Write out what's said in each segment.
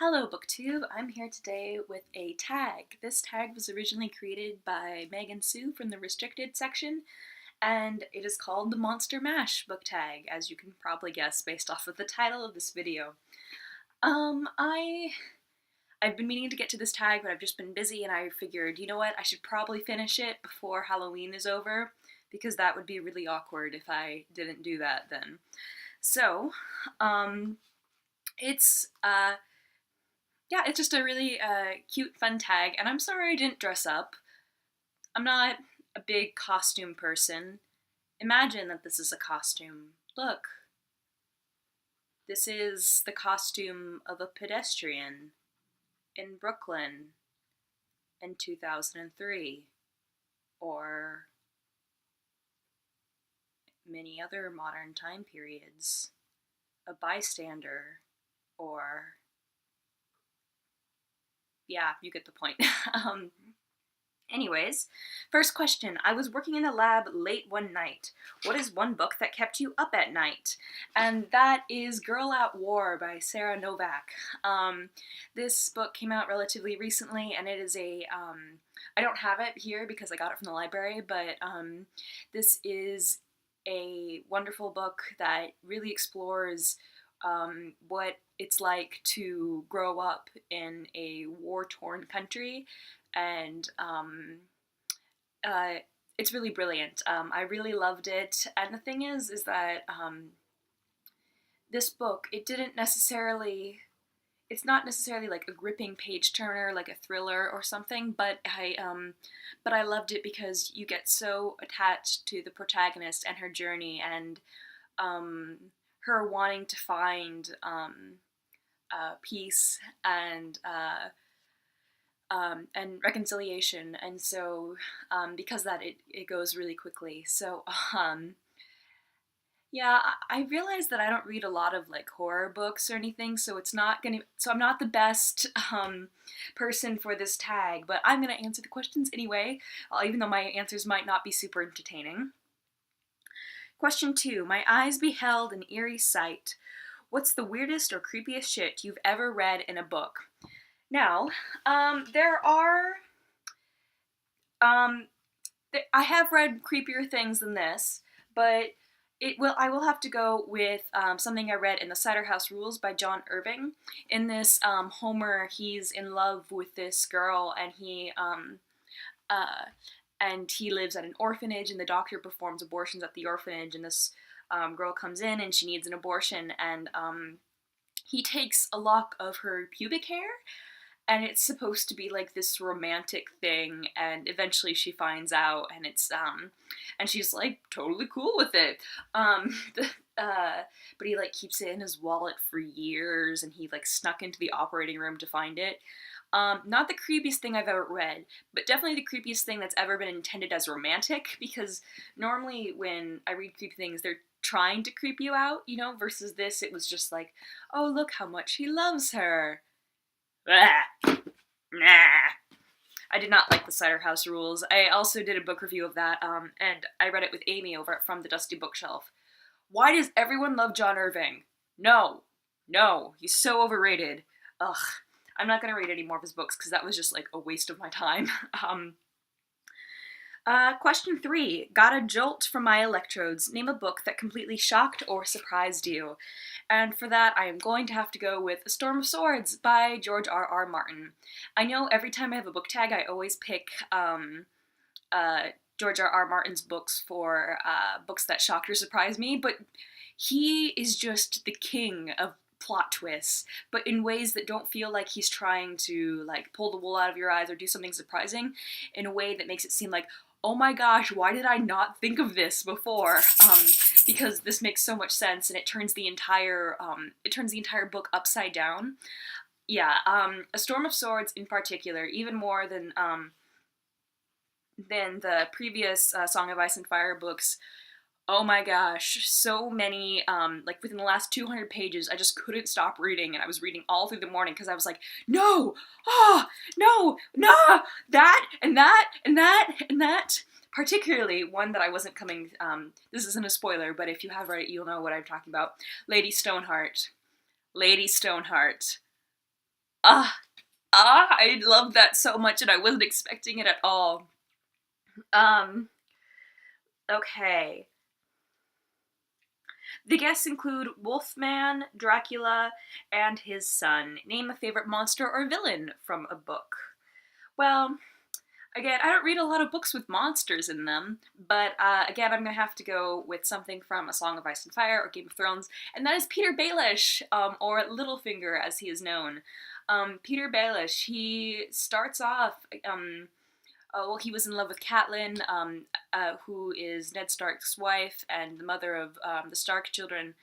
Hello BookTube, I'm here today with a tag. This tag was originally created by Megan Sue from the restricted section, and it is called the Monster Mash book tag, as you can probably guess based off of the title of this video. I've been meaning to get to this tag, but I've just been busy, and I figured, you know what, I should probably finish it before Halloween is over, because that would be really awkward if I didn't do that then. So, it's it's just a really cute, fun tag, and I'm sorry I didn't dress up. I'm not a big costume person. Imagine that this is a costume. Look. This is the costume of a pedestrian in Brooklyn in 2003, or many other modern time periods. A bystander, or yeah, you get the point. Anyways, first question. I was working in the lab late one night. What is one book that kept you up at night? And that is Girl at War by Sarah Novak. This book came out relatively recently, and it is I don't have it here because I got it from the library, but this is a wonderful book that really explores what it's like to grow up in a war-torn country, and it's really brilliant. I really loved it, and the thing is that this book, it's not necessarily like a gripping page-turner, like a thriller or something, but I loved it because you get so attached to the protagonist and her journey, and her wanting to find peace and reconciliation, and so because that it goes really quickly. So yeah, I realize that I don't read a lot of like horror books or anything, so I'm not the best person for this tag, but I'm gonna answer the questions anyway, even though my answers might not be super entertaining. Question 2. My eyes beheld an eerie sight. What's the weirdest or creepiest shit you've ever read in a book? Now, I have read creepier things than this, but I will have to go with something I read in the Cider House Rules by John Irving. In this, Homer, he's in love with this girl, and he lives at an orphanage, and the doctor performs abortions at the orphanage, and this girl comes in and she needs an abortion, and he takes a lock of her pubic hair, and it's supposed to be like this romantic thing, and eventually she finds out, and it's and she's like totally cool with it. But he like keeps it in his wallet for years, and he like snuck into the operating room to find it. Not the creepiest thing I've ever read, but definitely the creepiest thing that's ever been intended as romantic, because normally when I read creepy things, they're trying to creep you out, you know, versus this, it was just like, oh, look how much he loves her. Nah. I did not like the Cider House Rules. I also did a book review of that, and I read it with Amy over at From the Dusty Bookshelf. Why does everyone love John Irving? No, he's so overrated. Ugh. I'm not going to read any more of his books because that was just like a waste of my time. Question 3. Got a jolt from my electrodes. Name a book that completely shocked or surprised you. And for that, I am going to have to go with A Storm of Swords by George R.R. Martin. I know every time I have a book tag, I always pick George R.R. Martin's books for books that shocked or surprised me, but he is just the king of plot twists, but in ways that don't feel like he's trying to like pull the wool out of your eyes or do something surprising, in a way that makes it seem like, oh my gosh, why did I not think of this before? Because this makes so much sense, and it turns the entire book upside down. Yeah, A Storm of Swords in particular, even more than the previous Song of Ice and Fire books. Oh my gosh, so many, like within the last 200 pages, I just couldn't stop reading, and I was reading all through the morning because I was like, no, no, that, and that, and that, and that. Particularly one that I wasn't coming, this isn't a spoiler, but if you have read it, you'll know what I'm talking about. Lady Stoneheart. I love that so much, and I wasn't expecting it at all. Okay. The guests include Wolfman, Dracula, and his son. Name a favorite monster or villain from a book. Well, again, I don't read a lot of books with monsters in them, but again, I'm gonna have to go with something from A Song of Ice and Fire or Game of Thrones, and that is Peter Baelish, or Littlefinger as he is known. Peter Baelish, he starts off, well, he was in love with Catelyn, who is Ned Stark's wife and the mother of the Stark children,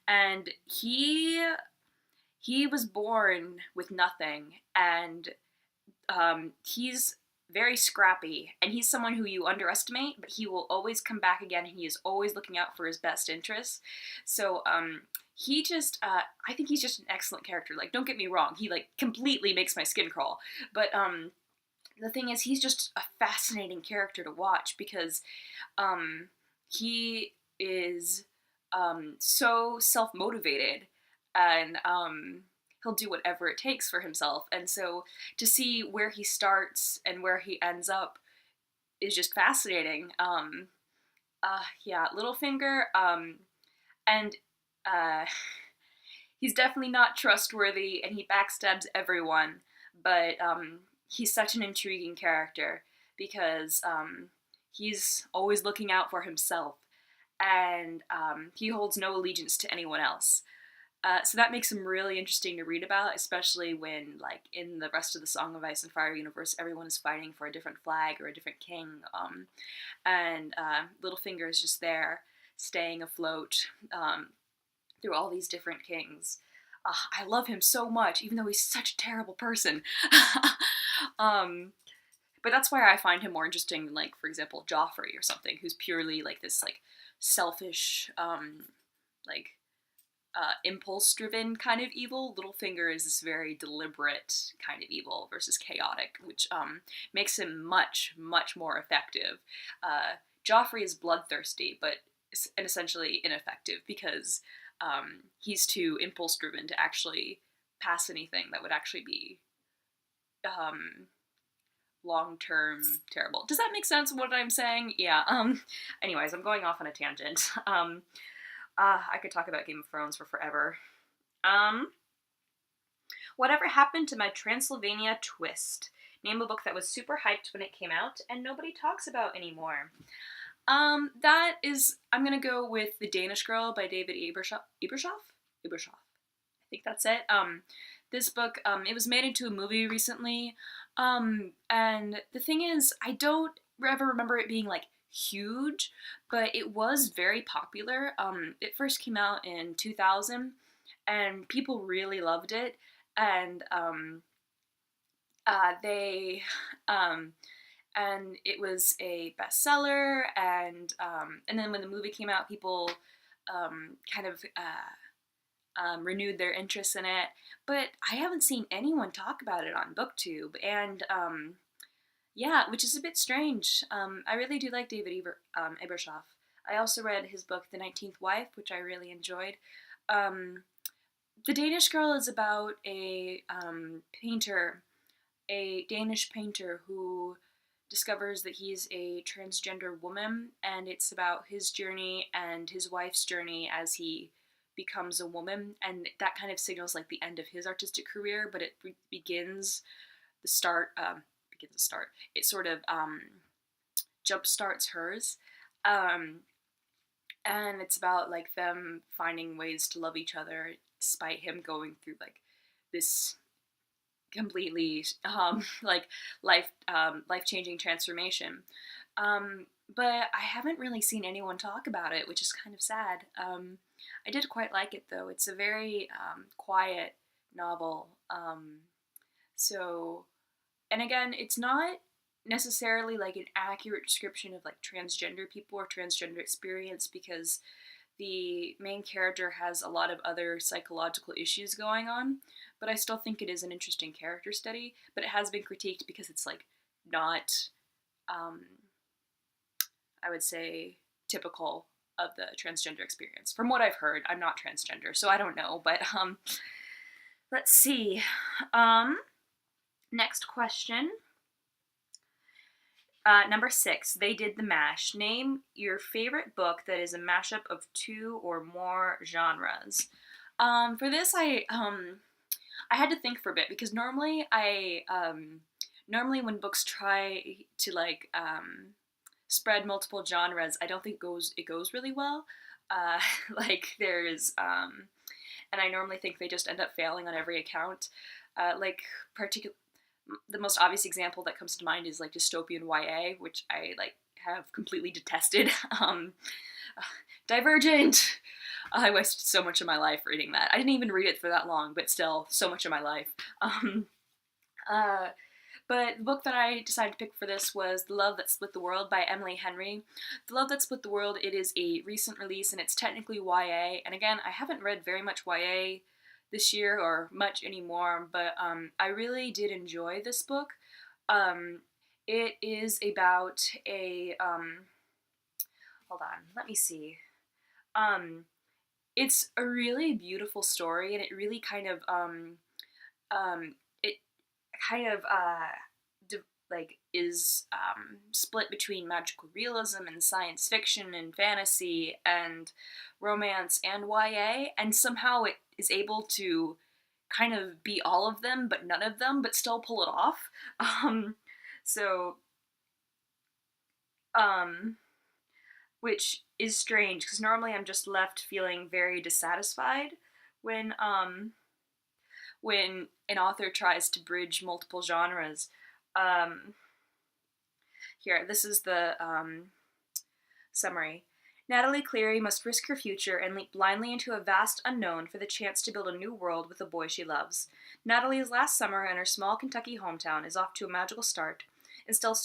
and he was born with nothing, and he's very scrappy, and he's someone who you underestimate, but he will always come back again, and he is always looking out for his best interests. So he just, I think he's just an excellent character. Like, don't get me wrong, he like completely makes my skin crawl, but the thing is, he's just a fascinating character to watch because he is so self-motivated, and he'll do whatever it takes for himself. And so to see where he starts and where he ends up is just fascinating. Yeah, Littlefinger, and he's definitely not trustworthy, and he backstabs everyone, but he's such an intriguing character because he's always looking out for himself, and he holds no allegiance to anyone else. So that makes him really interesting to read about, especially when, like, in the rest of the Song of Ice and Fire universe, everyone is fighting for a different flag or a different king, and Littlefinger is just there, staying afloat through all these different kings. I love him so much, even though he's such a terrible person. But that's why I find him more interesting than, like, for example, Joffrey or something, who's purely, like, this, like, selfish, like, impulse-driven kind of evil. Littlefinger is this very deliberate kind of evil versus chaotic, which makes him much, much more effective. Joffrey is bloodthirsty, but and essentially ineffective because he's too impulse-driven to actually pass anything that would actually be long-term terrible. Does that make sense, what I'm saying? Yeah. Anyways, I'm going off on a tangent. I could talk about Game of Thrones for forever. Whatever happened to my Transylvania Twist? Name a book that was super hyped when it came out and nobody talks about anymore. That is, I'm gonna go with The Danish Girl by David Ebershoff. I think that's it. This book, it was made into a movie recently, and the thing is, I don't ever remember it being, like, huge, but it was very popular. It first came out in 2000, and people really loved it, and and it was a bestseller, and then when the movie came out, people kind of renewed their interest in it, but I haven't seen anyone talk about it on BookTube, and yeah, which is a bit strange. I really do like David Ebershoff. I also read his book, The 19th Wife, which I really enjoyed. The Danish Girl is about a painter, a Danish painter who discovers that he's a transgender woman, and it's about his journey and his wife's journey as he becomes a woman, and that kind of signals, like, the end of his artistic career, but it begins the start, it sort of jump starts hers, and it's about, like, them finding ways to love each other despite him going through, like, this completely like life-changing transformation. But I haven't really seen anyone talk about it, which is kind of sad. I did quite like it, though. It's a very quiet novel. So, and again, it's not necessarily, like, an accurate description of, like, transgender people or transgender experience, because the main character has a lot of other psychological issues going on, but I still think it is an interesting character study, but it has been critiqued because it's, like, not, I would say, typical of the transgender experience. From what I've heard, I'm not transgender, so I don't know, but Let's see. Next question. Number 6, They Did the Mash. Name your favorite book that is a mashup of 2 or more genres. For this, I had to think for a bit because normally when books try to like spread multiple genres, I don't think it goes really well. Like there's and I normally think they just end up failing on every account. Like particular The most obvious example that comes to mind is like dystopian YA, which I like have completely detested. Divergent. I wasted so much of my life reading that. I didn't even read it for that long, but still, so much of my life. Uh, but the book that I decided to pick for this was The Love That Split the World by Emily Henry. The Love That Split the World, it is a recent release and it's technically YA. And again, I haven't read very much YA this year or much anymore, but I really did enjoy this book. It is about a hold on, let me see. It's a really beautiful story, and it really kind of it kind of like is split between magical realism and science fiction and fantasy and romance and YA, and somehow it is able to kind of be all of them but none of them, but still pull it off. So um which is strange because normally I'm just left feeling very dissatisfied when an author tries to bridge multiple genres. Um, Here, this is the summary. Natalie Cleary must risk her future and leap blindly into a vast unknown for the chance to build a new world with the boy she loves. Natalie's last summer in her small Kentucky hometown is off to a magical start, until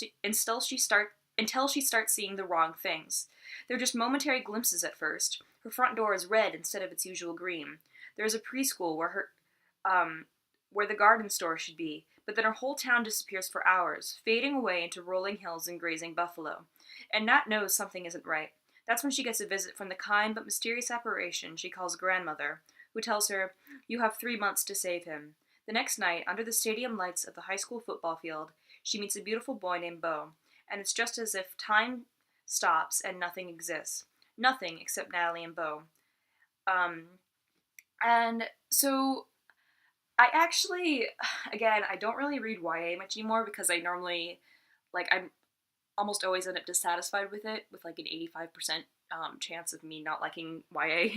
she starts seeing the wrong things. They're just momentary glimpses at first. Her front door is red instead of its usual green. There is a preschool where the garden store should be, but then her whole town disappears for hours, fading away into rolling hills and grazing buffalo. And Nat knows something isn't right. That's when she gets a visit from the kind but mysterious apparition she calls grandmother, who tells her, "You have 3 months to save him." The next night, under the stadium lights of the high school football field, she meets a beautiful boy named Beau, and it's just as if time stops and nothing exists. Nothing except Natalie and Beau. And so I actually, again, I don't really read YA much anymore because I normally, I'm almost always end up dissatisfied with it, with like an 85% chance of me not liking YA,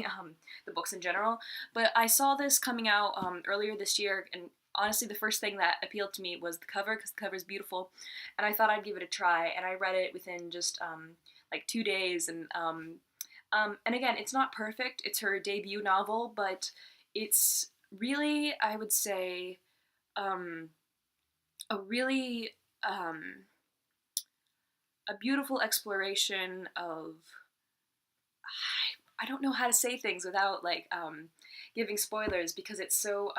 the books in general. But I saw this coming out earlier this year, and honestly, the first thing that appealed to me was the cover, because the cover is beautiful, and I thought I'd give it a try, and I read it within just like 2 days, and again, it's not perfect. It's her debut novel, but it's really, I would say, a really a beautiful exploration of, I don't know how to say things without like giving spoilers because it's so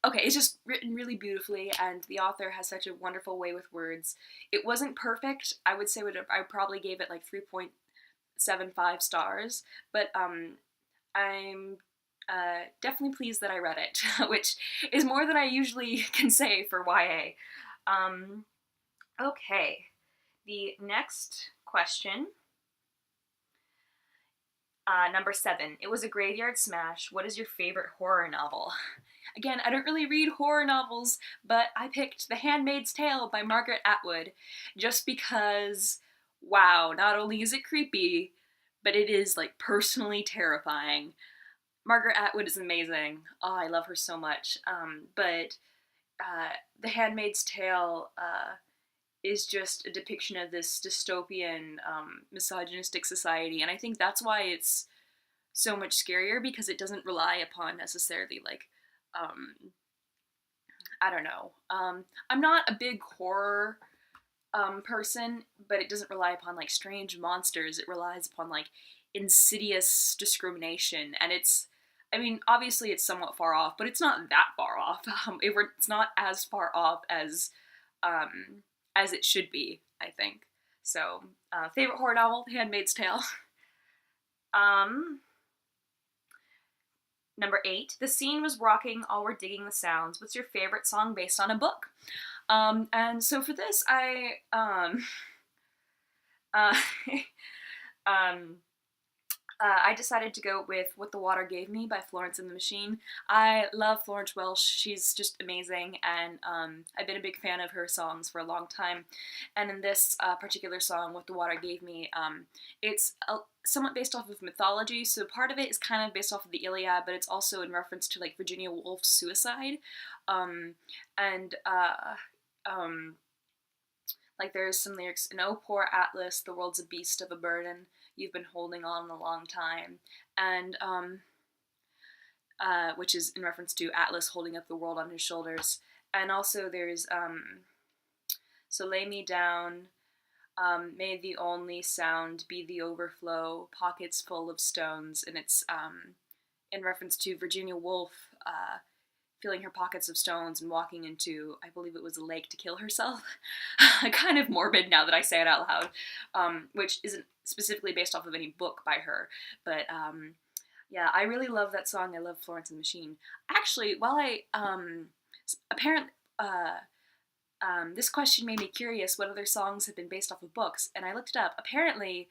okay, it's just written really beautifully, and the author has such a wonderful way with words. It wasn't perfect. I would say I probably gave it like 3.75 stars, but I'm definitely pleased that I read it, which is more than I usually can say for YA. Okay, the next question. Number 7. It was a graveyard smash. What is your favorite horror novel? Again, I don't really read horror novels, but I picked The Handmaid's Tale by Margaret Atwood just because, wow, not only is it creepy, but it is like personally terrifying. Margaret Atwood is amazing. Oh, I love her so much. But The Handmaid's Tale is just a depiction of this dystopian, misogynistic society, and I think that's why it's so much scarier, because it doesn't rely upon necessarily like, I don't know. I'm not a big horror person, but it doesn't rely upon like strange monsters. It relies upon like insidious discrimination, and I mean, obviously it's somewhat far off, but it's not that far off. It's not as far off as it should be, I think. So, favorite horror novel, The Handmaid's Tale. Number 8, the scene was rocking, all were digging the sounds. What's your favorite song based on a book? And so for this, uh, um, I decided to go with What the Water Gave Me by Florence and the Machine. I love Florence Welch. She's just amazing, and I've been a big fan of her songs for a long time. And in this particular song, What the Water Gave Me, it's somewhat based off of mythology, so part of it is kind of based off of the Iliad, but it's also in reference to like Virginia Woolf's suicide. And like there's some lyrics, "And oh, poor Atlas, the world's a beast of a burden. You've been holding on a long time," and which is in reference to Atlas holding up the world on his shoulders. And also there's "So lay me down, may the only sound be the overflow, pockets full of stones," and it's in reference to Virginia Woolf filling her pockets of stones and walking into, I believe it was a lake, to kill herself. Kind of morbid now that I say it out loud, which isn't specifically based off of any book by her, but yeah, I really love that song. I love Florence and the Machine. Actually, while apparently, this question made me curious what other songs have been based off of books, and I looked it up. Apparently,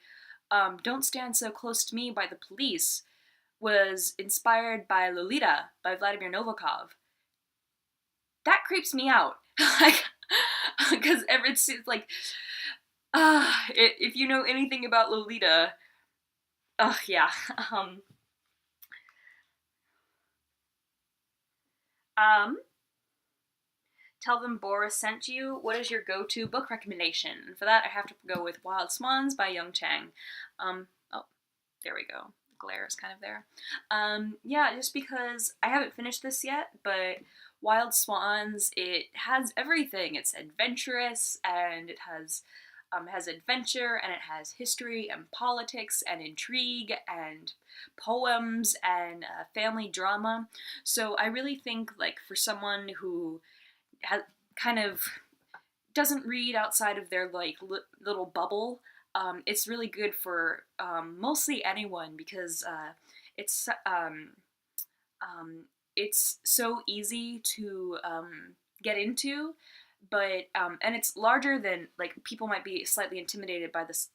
Don't Stand So Close to Me by the Police was inspired by Lolita by Vladimir Novakov. That creeps me out. Like, because it's like, if you know anything about Lolita, yeah. Tell them Boris sent you. What is your go-to book recommendation? And for that, I have to go with Wild Swans by Young Chang. Oh, there we go. The glare is kind of there. Yeah, just because I haven't finished this yet, but Wild Swans, it has everything. It's adventurous, and it has adventure, and it has history and politics and intrigue and poems and family drama. So I really think, like, for someone who kind of doesn't read outside of their like little bubble, it's really good for mostly anyone, because it's it's so easy to get into, but and it's larger than, like, people might be slightly intimidated by this.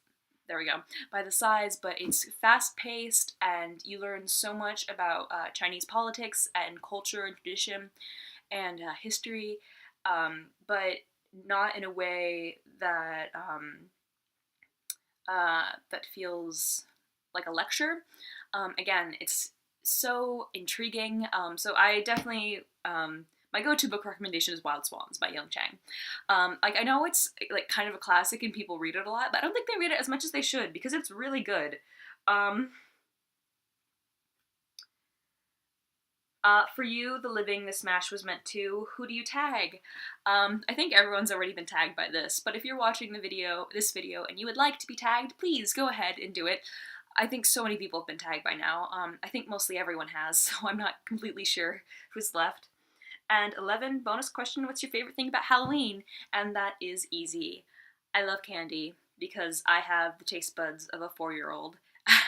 There we go, by the size, but it's fast paced, and you learn so much about Chinese politics and culture and tradition and history, but not in a way that that feels like a lecture. Again, it's so intriguing. So I definitely, my go-to book recommendation is Wild Swans by Young Chang. Like, I know it's like kind of a classic and people read it a lot, but I don't think they read it as much as they should, because it's really good. For you, the living this mash was meant to, who do you tag? I think everyone's already been tagged by this, but if you're watching this video, and you would like to be tagged, please go ahead and do it. I think so many people have been tagged by now. I think mostly everyone has, so I'm not completely sure who's left. And 11, bonus question, what's your favorite thing about Halloween? And that is easy. I love candy, because I have the taste buds of a 4-year-old.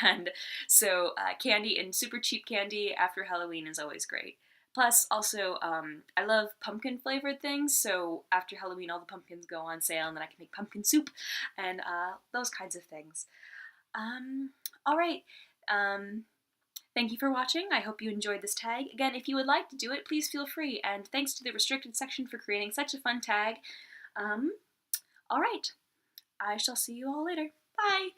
And so candy, and super cheap candy after Halloween, is always great. Plus, also, I love pumpkin flavored things, so after Halloween all the pumpkins go on sale, and then I can make pumpkin soup and those kinds of things. Alright, thank you for watching. I hope you enjoyed this tag. Again, if you would like to do it, please feel free, and thanks to the restricted section for creating such a fun tag. Alright, I shall see you all later. Bye!